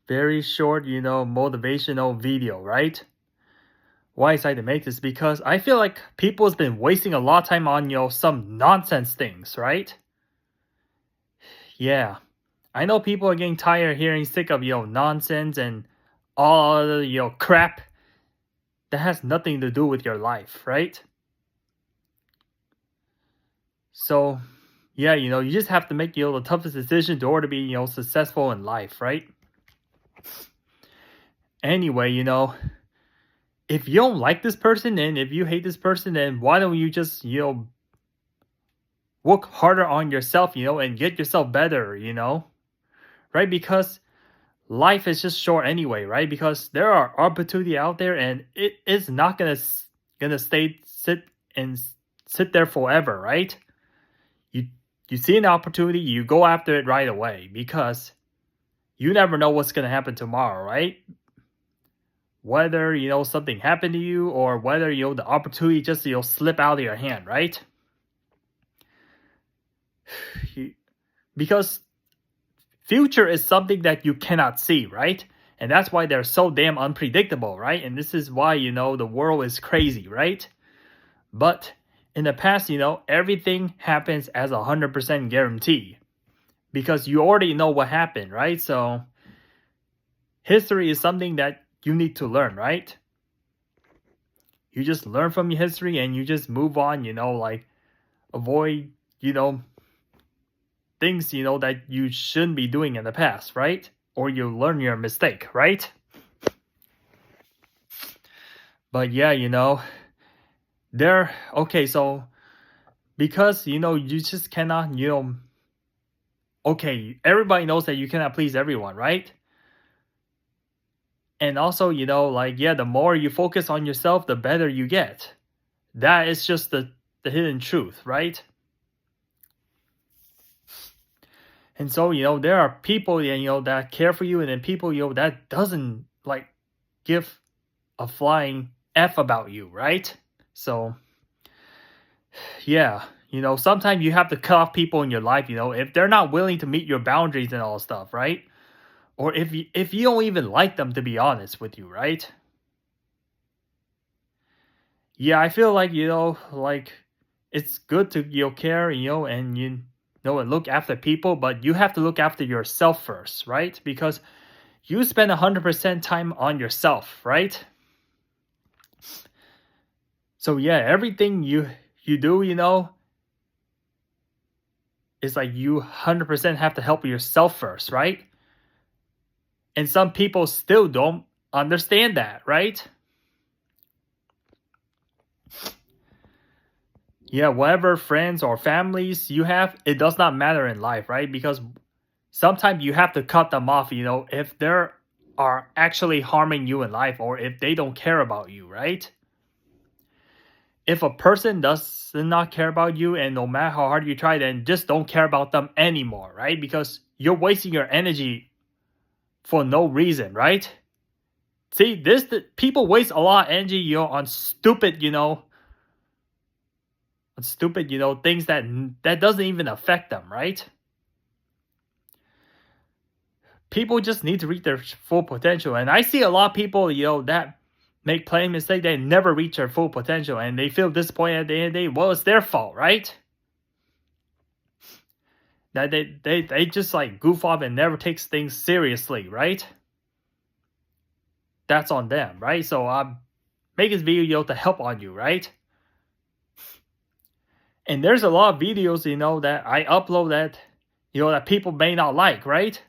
very short, motivational video, right? Why I decided to make this because I feel like people has been wasting a lot of time on, some nonsense things, right? Yeah. I know people are getting tired of hearing sick of, nonsense and all other, crap that has nothing to do with your life, right? So, yeah, you just have to make, the toughest decision in order to be, successful in life, right? Anyway, if you don't like this person and if you hate this person, then why don't you just, work harder on yourself, and get yourself better, right? Because life is just short anyway, right? Because there are opportunity out there and it is not gonna sit there forever, right? You you see an opportunity, you go after it right away because you never know what's gonna happen tomorrow, right? Whether something happened to you or whether the opportunity just slip out of your hand, right? Because future is something that you cannot see, right? And that's why they're so damn unpredictable, right? And this is why the world is crazy, right? But in the past, everything happens as 100% guarantee because you already know what happened, right? So history is something that you need to learn, right? You just learn from your history and you just move on, like avoid, things, that you shouldn't be doing in the past, right? Or you learn your mistake, right? But yeah, okay, so because, you just cannot, okay, everybody knows that you cannot please everyone, right? And also, the more you focus on yourself, the better you get. That is just the hidden truth, right? And so, there are people, that care for you, and then people, that doesn't like give a flying F about you, right? So, yeah, sometimes you have to cut off people in your life, if they're not willing to meet your boundaries and all stuff, right? Or if you don't even like them, to be honest with you, right? Yeah, I feel like, like it's good to, care, and and look after people, but you have to look after yourself first, right? Because you spend 100% time on yourself, right? So yeah, everything you do, is like you 100% have to help yourself first, right? And some people still don't understand that, right? Yeah, whatever friends or families you have, it does not matter in life, right? Because sometimes you have to cut them off, if they are actually harming you in life or if they don't care about you, right? If a person does not care about you and no matter how hard you try, then just don't care about them anymore, right? Because you're wasting your energy for no reason, right? See, people waste a lot of energy, on stupid, things that doesn't even affect them, right? People just need to reach their full potential, and I see a lot of people, that make plain mistake. They never reach their full potential, and they feel disappointed at the end of the day. Well, it's their fault, right? That they just like goof off and never takes things seriously, right? That's on them, right? So I'm making this video, to help on you, right? And there's a lot of videos, that I upload that, that people may not like, right?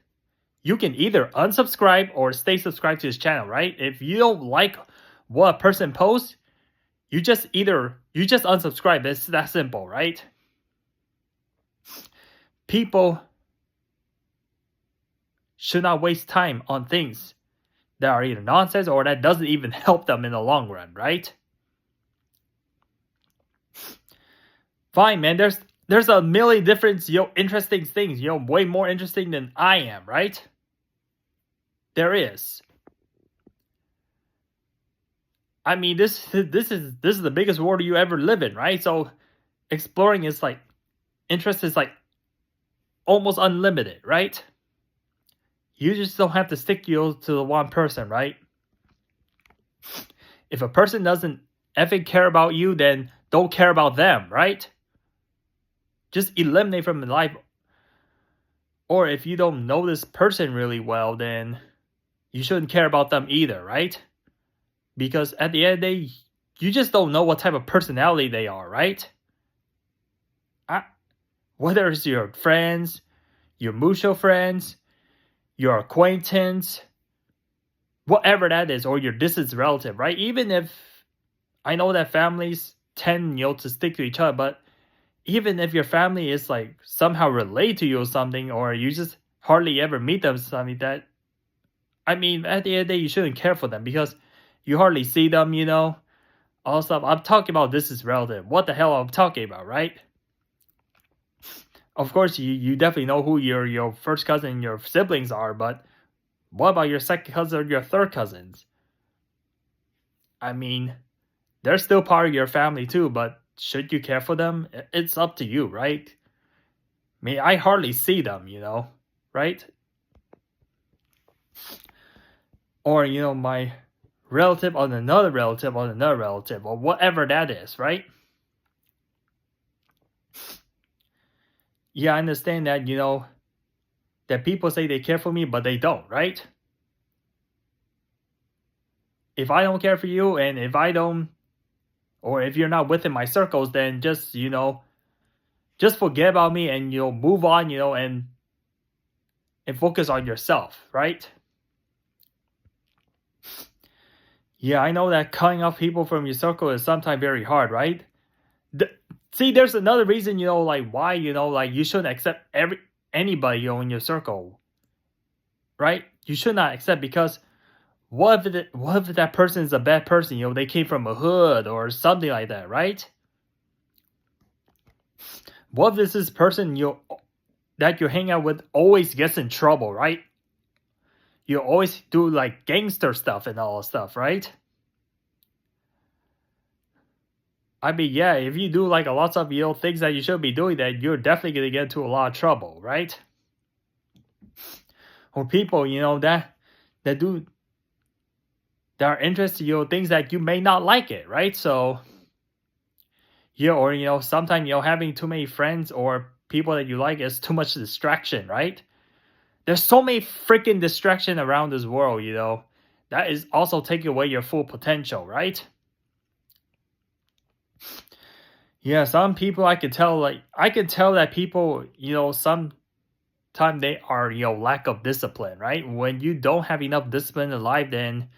You can either unsubscribe or stay subscribed to this channel, right? If you don't like what a person posts, you just unsubscribe. It's that simple, right? People should not waste time on things that are either nonsense or that doesn't even help them in the long run, right? Fine, man. There's a million different, interesting things, way more interesting than I am, right? There is. I mean, this is the biggest world you ever live in, right? So exploring is like, interest is like almost unlimited, right? you just don't have to stick to the one person, right? If a person doesn't effing care about you, then don't care about them, right? Just eliminate from your life. Or if you don't know this person really well, then you shouldn't care about them either, right? Because at the end of the day, you just don't know what type of personality they are, right? Whether it's your friends, your mutual friends, your acquaintance, whatever that is, or your distant relative, right? Even if I know that families tend, to stick to each other, but even if your family is like somehow related to you or something, or you just hardly ever meet them, something that, I mean, at the end of the day, you shouldn't care for them because you hardly see them, all stuff. I'm talking about this is relative. What the hell I'm talking about, right? Of course, you definitely know who your first cousin and your siblings are, but what about your second cousin or your third cousins? I mean, they're still part of your family too, but should you care for them? It's up to you, right? I mean, I hardly see them, right? Or, my relative on another relative on another relative, or whatever that is, right? Yeah, I understand that, that people say they care for me, but they don't, right? If I don't care for you, and if I don't, or if you're not within my circles, then just, just forget about me and, move on, and focus on yourself, right? Yeah, I know that cutting off people from your circle is sometimes very hard, right? See, there's another reason, like why, like you shouldn't accept anybody, in your circle, right? You should not accept because what if that person is a bad person? They came from a hood or something like that, right? What if this person that you hang out with always gets in trouble, right? You always do like gangster stuff and all stuff, right? I mean, yeah, if you do like a lot of things that you should be doing, then you're definitely gonna get into a lot of trouble, right? Or people, that do that are interested, things that you may not like it, right? So or sometimes having too many friends or people that you like is too much distraction, right? There's so many freaking distraction around this world, that is also taking away your full potential, right? Yeah, some people I can tell that people, sometimes they are, lack of discipline, right? When you don't have enough discipline in life, then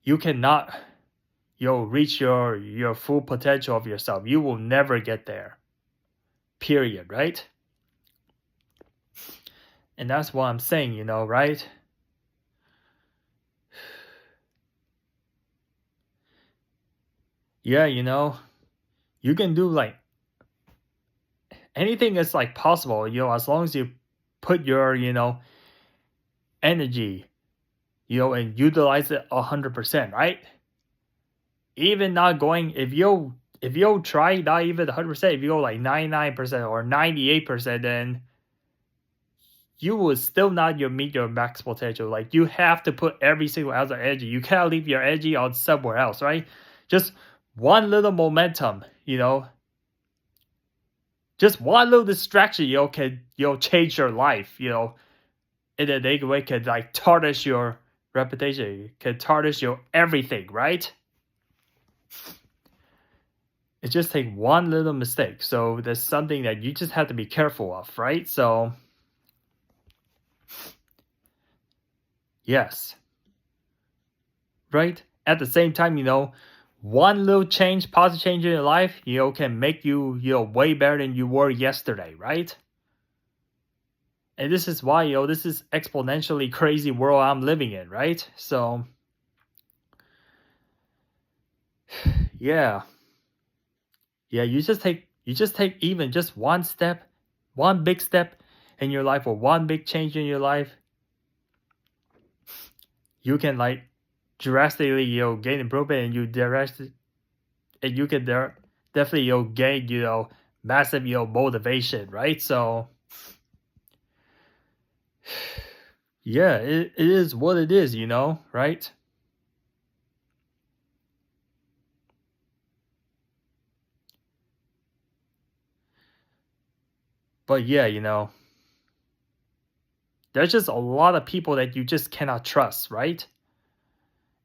you cannot, reach your full potential of yourself. You will never get there. Period, right? And that's what I'm saying, right? Yeah, you can do like anything is like possible, as long as you put your, energy, and utilize it 100%, right? Even not going, if you try not even 100%, if you go like 99% or 98%, then you will still not meet your max potential. Like you have to put every single ounce of energy. You can't leave your energy on somewhere else, right? Just one little momentum, just one little distraction, can change your life, in a negative way, can like tarnish your reputation, can tarnish your everything, right? It just take one little mistake. So there's something that you just have to be careful of, right? So yes. Right? At the same time, one little change, positive change in your life, can make you, way better than you were yesterday, right? And this is why, this is exponentially crazy world I'm living in, right? So, yeah. Yeah, you just take even just one step, one big step in your life, or one big change in your life. You can like drastically, gain improvement, and you can definitely, gain, massive, motivation, right? So Yeah, it is what it is, right? But yeah, there's just a lot of people that you just cannot trust, right?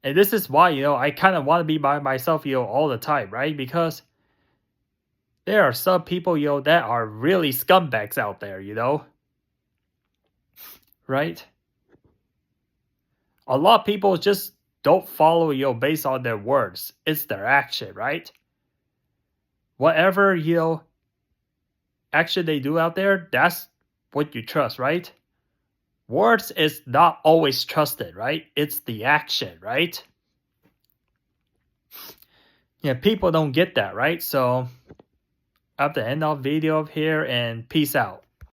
And this is why, I kind of want to be by myself, all the time, right? Because there are some people, that are really scumbags out there, right? A lot of people just don't follow, based on their words. It's their action, right? Whatever, action they do out there, that's what you trust, right? Words is not always trusted, right? It's the action, right? Yeah, people don't get that, right? So, I have to end off video here and peace out.